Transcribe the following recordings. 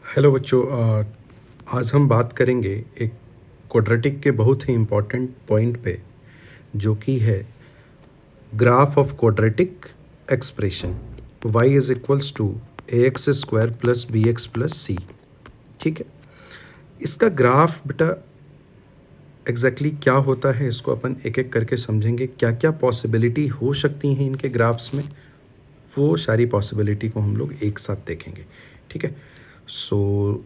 Hello बच्चों, आज हम बात करेंगे एक क्वाड्रेटिक के बहुत ही इम्पोर्टेंट पॉइंट पे, जो कि है graph of quadratic expression y is equals to a x square plus b x plus c. ठीक है, इसका ग्राफ बेटा एग्जैक्टली क्या होता है इसको अपन एक एक करके समझेंगे। क्या क्या पॉसिबिलिटी हो सकती हैं इनके ग्राफ्स में, वो सारी पॉसिबिलिटी को हम लोग एक साथ देखेंगे। ठीक है, सो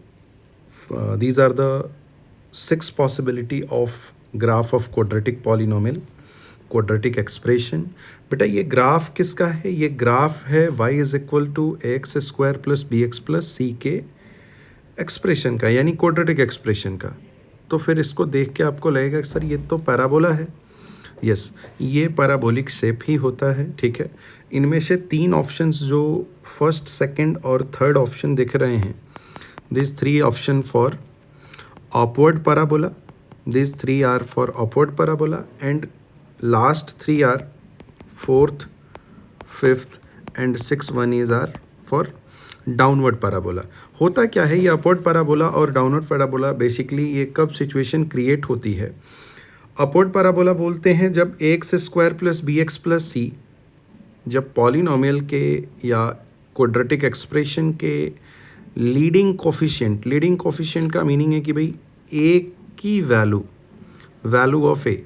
these are the 6 possibility of graph of quadratic polynomial quadratic expression। बेटा ये ग्राफ किसका है? ये ग्राफ है y is equal to x square plus b x plus c के एक्सप्रेशन का, यानी क्वाड्रेटिक एक्सप्रेशन का। तो फिर इसको देख के आपको लगेगा सर ये तो पैराबोला है। यस, ये पैराबोलिक शेप ही होता है। ठीक है, इनमें से 3 ऑप्शंस जो फर्स्ट, सेकंड और थर्ड ऑप्शन दिख रहे हैं, these 3 option for upward parabola, these 3 are for upward parabola, and last 3 are 4th, 5th and 6th one is are for downward parabola. होता क्या है, ये अपवर्ड पैराबोला और डाउनवर्ड पैराबोला बेसिकली ये कब सिचुएशन क्रिएट होती है? अपवर्ड पैराबोला बोलते हैं जब x square plus b x plus c, जब पॉलिनोमियल के या क्वाड्रेटिक एक्सप्रेशन के लीडिंग कोफिशिएंट का मीनिंग है कि भाई ए की वैल्यू ऑफ ए,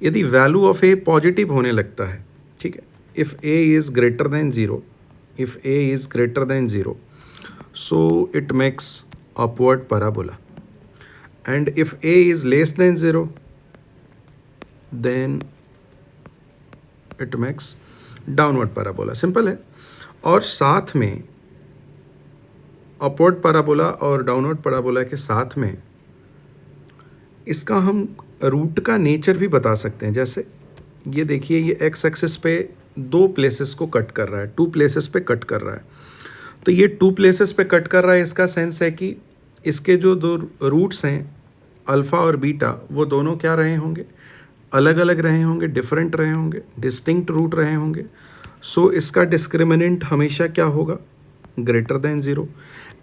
यदि वैल्यू ऑफ ए पॉजिटिव होने लगता है, ठीक है, if a is greater than zero, so it makes upward parabola, and if a is less than zero then it makes downward parabola. Simple है। और साथ में अपवर्ड पैराबोला और डाउनवर्ड पैराबोला के साथ में इसका हम रूट का नेचर भी बता सकते हैं। जैसे ये देखिए, ये एक्स एक्सिस पे 2 प्लेसेस को कट कर रहा है, 2 प्लेसेस पे कट कर रहा है। तो ये 2 प्लेसेस पे कट कर रहा है, इसका सेंस है कि इसके जो 2 रूट्स हैं अल्फ़ा और बीटा, वो दोनों क्या रहे होंगे? अलग अलग रहे होंगे, डिफरेंट रहे होंगे, डिस्टिंक्ट रूट रहे होंगे। सो इसका डिस्क्रिमिनेंट हमेशा क्या होगा? Greater than zero.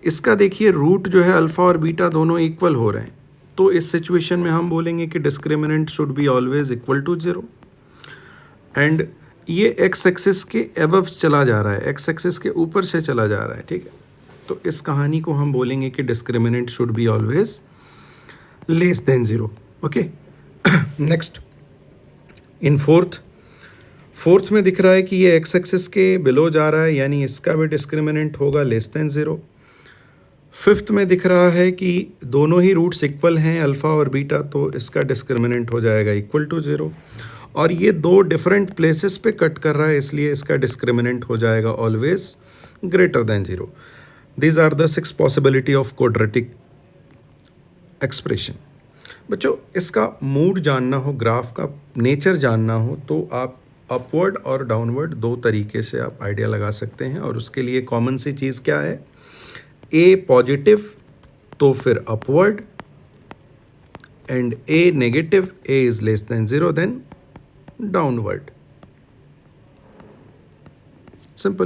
इसका देखिए रूट जो है अल्फ़ा और बीटा दोनों इक्वल हो रहे हैं, तो इस सिचुएशन में हम बोलेंगे कि discriminant should be always equal to 0। And ये एक्स एक्सिस के एबव चला जा रहा है, एक्स एक्सिस के ऊपर से चला जा रहा है। ठीक है, तो इस कहानी को हम बोलेंगे कि discriminant should be always less than 0। Okay, next in fourth में दिख रहा है कि ये एक्स एक्सिस के बिलो जा रहा है, यानी इसका भी डिस्क्रिमिनेंट होगा लेस देन 0। फिफ्थ में दिख रहा है कि दोनों ही रूट्स इक्वल हैं अल्फ़ा और बीटा, तो इसका डिस्क्रिमिनेंट हो जाएगा इक्वल टू 0। और ये 2 डिफरेंट प्लेसेस पे कट कर रहा है, इसलिए इसका डिस्क्रिमिनेंट हो जाएगा always greater than 0। These are the 6 possibility of quadratic expression. बच्चों, इसका मूड जानना हो, ग्राफ का नेचर जानना हो, तो आप अपवर्ड और डाउनवर्ड 2 तरीके से आप आइडिया लगा सकते हैं। और उसके लिए कॉमन सी चीज़ क्या है? ए पॉजिटिव तो फिर upward, and a negative, a is less than 0 then downward.